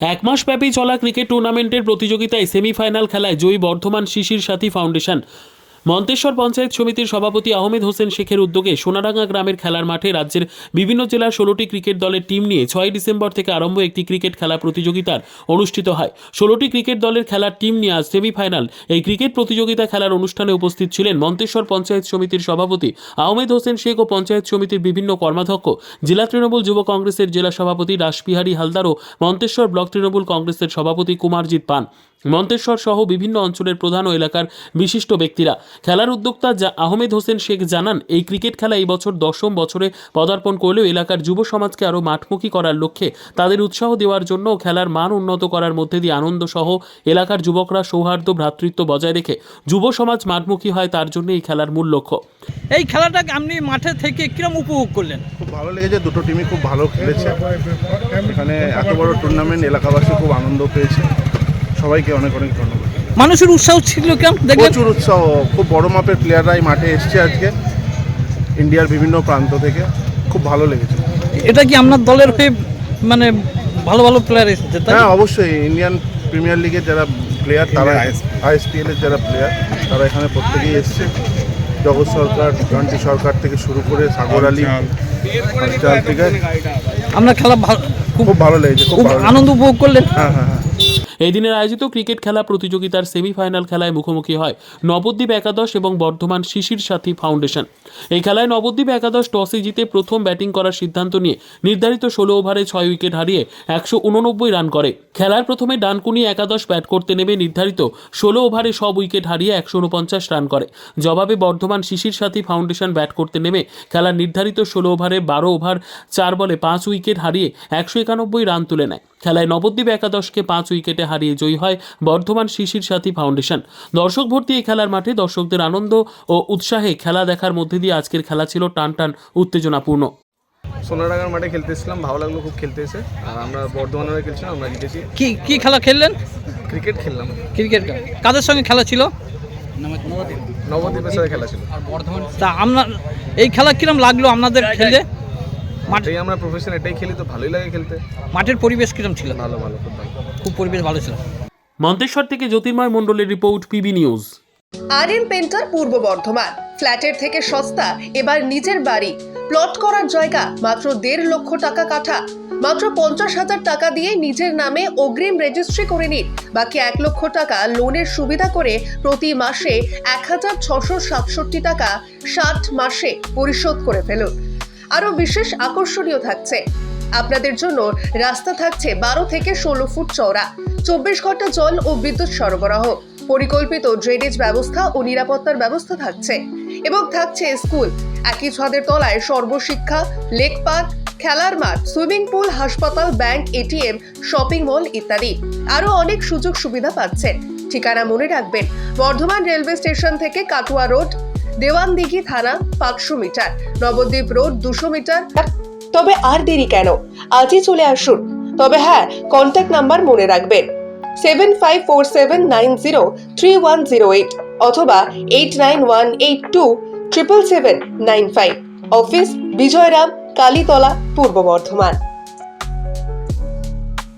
এক মাসব্যাপী চলা ক্রিকেট টুর্নামেন্টের প্রতিযোগিতায় সেমিফাইনাল খেলায় জয়ী বর্ধমান শিশির সাথী ফাউন্ডেশন। মন্তেশ্বর পঞ্চায়েত সমিতির সভাপতি আহমেদ হোসেন শেখের উদ্যোগে সোনাডাঙ্গা গ্রামের খেলার মাঠে রাজ্যের বিভিন্ন জেলার 16টি ক্রিকেট দলের টিম নিয়ে 6 ডিসেম্বর থেকে আরম্ভ একটি ক্রিকেট খেলা প্রতিযোগিতার অনুষ্ঠিত হয়। 16টি ক্রিকেট দলের খেলার টিম নিয়ে আজ সেমিফাইনাল এই ক্রিকেট প্রতিযোগিতা খেলার অনুষ্ঠানে উপস্থিত ছিলেন মন্তেশ্বর পঞ্চায়েত সমিতির সভাপতি আহমেদ হোসেন শেখ ও পঞ্চায়েত সমিতির বিভিন্ন কর্মাধ্যক্ষ, জেলা তৃণমূল যুব কংগ্রেসের জেলা সভাপতি রাসবিহারী হালদার ও মন্তেশ্বর ব্লক তৃণমূল কংগ্রেসের সভাপতি কুমারজিৎ পান, মন্তেশ্বর সহ বিভিন্ন অঞ্চলের প্রধান ও এলাকার বিশিষ্ট ব্যক্তিরা। খেলার উদ্যোক্তা আহমেদ হোসেন শেখ জানান, এই ক্রিকেট খেলা এই বছর 10ম বছরে পদার্পণ করলেও এলাকার যুব সমাজকে আরও মাঠমুখী করার লক্ষ্যে তাদের উৎসাহ দেওয়ার জন্য খেলার মান উন্নত করার মধ্যে দিয়ে আনন্দ সহ এলাকার যুবকরা সৌহার্দ্য ভ্রাতৃত্ব বজায় রেখে যুব সমাজ মাঠমুখী হয়, তার জন্য এই খেলার মূল লক্ষ্য। এই খেলাটাকে আপনি মাঠে থেকে কিরকম উপভোগ করলেন? খুব ভালো লেগেছে, দুটো টিমই খুব ভালো খেলেছে। এখানে এত বড় টুর্নামেন্ট, এলাকাবাসী খুব আনন্দ পেয়েছে। সবাইকে অনেক অনেক ধন্যবাদ। মানুষের উৎসাহ ছিল কেমন দেখলেন? প্রচুর উৎসাহ, খুব বড় মাপের প্লেয়াররাই মাঠে এসছে আজকে ইন্ডিয়ার বিভিন্ন প্রান্ত থেকে। খুব ভালো লেগেছে। এটা কি আপনার দলের হয়ে মানে ভালো ভালো প্লেয়ার এসেছে? হ্যাঁ, অবশ্যই। ইন্ডিয়ান প্রিমিয়ার লিগের যারা প্লেয়ার, তারা আইএসপিএল এর যারা প্লেয়ার, তারা এখানে প্রত্যেকেই এসছে। জগৎ সরকার, জয়ন্তী সরকার থেকে শুরু করে সাগর আলী থেকে। আমরা খেলা খুব ভালো লেগেছে, খুব আনন্দ উপভোগ করলেন। হ্যাঁ হ্যাঁ হ্যাঁ। এই দিনের আয়োজিত ক্রিকেট খেলা প্রতিযোগিতার সেমিফাইনাল খেলায় মুখোমুখি হয় নবদ্বীপ একাদশ এবং বর্ধমান শিশির সাথী ফাউন্ডেশন। এই খেলায় নবদ্বীপ একাদশ টসে জিতে প্রথম ব্যাটিং করার সিদ্ধান্ত নিয়ে নির্ধারিত 16 ওভারে 6 উইকেট হারিয়ে 189 রান করে। খেলার প্রথমে ডানকুনি একাদশ ব্যাট করতে নেমে নির্ধারিত 16 ওভারে সব উইকেট হারিয়ে 149 রান করে। জবাবে বর্ধমান শিশির সাথী ফাউন্ডেশন ব্যাট করতে নেমে খেলার নির্ধারিত 16 ওভারে 12 ওভার 4 বলে 5 উইকেট হারিয়ে 191 রান তুলে নেয়। খেলায় নবদ্বীপ একাদশকে 5 উইকেটে হারিয়ে জয়ী হয় বর্ধমান শিশির সাথী ফাউন্ডেশন। দর্শক ভর্তি এই খেলার মাঠে দর্শকদের আনন্দ ও উৎসাহে খেলা দেখার মধ্যে দিয়ে আজকের খেলা ছিল টান টান উত্তেজনাপূর্ণ। সোনাডাঙ্গার মাঠে খেলতে এসেছিলাম, ভালো লাগলো খুব খেলতে এসে। আর আমরা বর্ধমানে খেলছিলাম, আমরা জিতেছি। কি খেলা খেললেন? ক্রিকেট খেললাম। ক্রিকেট কাদের সঙ্গে খেলা ছিল? নবদ্বীপের সাথে খেলা ছিল। তা আপনার এই খেলা কিরম লাগলো আপনাদের খেলতে? মাঠেই আমরা প্রফেশন, এটাই খেলি তো ভালোই লাগে খেলতে। মাঠের পরিবেশ কিরম ছিল? ভালো ভালো, খুব ভালো। খুব পরিবেশ ভালো ছিল। মন্তেশ্বর থেকে জ্যোতির্ময় মণ্ডলের report, PB news. RM painter পূর্ব বর্ধমান। ফ্ল্যাটের থেকে সস্তা এবার নিজের বাড়ি। প্লট করার জায়গা মাত্র 1.5 লক্ষ টাকা কাঠা। মাত্র 50,000 টাকা দিয়ে নিজের নামে অগ্রিম রেজিস্ট্রি করে নিন। বাকি 1 লক্ষ টাকা লোনের সুবিধা করে প্রতি মাসে 1,667 টাকা 60 মাসে পরিশোধ করে ফেলুন। আরো বিশেষ আকর্ষণীয় থাকছে, আপনাদের জন্য রাস্তা থাকছে 12 থেকে 16 ফুট চওড়া, 24 ঘন্টা জল ও বিদ্যুৎ সরবরাহ, পরিকল্পিত ড্রেনেজ ব্যবস্থা ও নিরাপত্তার ব্যবস্থা থাকছে এবং থাকছে স্কুল। একই ছাদের তলায় সর্বশিক্ষা, লেক পার্ক, খেলার মাঠ, সুইমিং পুল, হাসপাতাল, ব্যাংক, এটিএম, শপিং মল ইত্যাদি আরো অনেক সুযোগ সুবিধা পাচ্ছেন। ঠিকানা মনে রাখবেন, বর্ধমান রেলওয়ে স্টেশন থেকে কাটুয়া রোড, দেওয়ানদিঘি থানা 500 মিটার, নবদ্বীপ রোড 200 মিটার। তবে আর দেরি কেন, আজই চলে আসুন। তবে হ্যাঁ, কন্ট্যাক্ট নাম্বার মনে রাখবেন 7547903108 অথবা 8918277795। অফিস বিজয়রাম, কালীতলা, পূর্ব বর্ধমান।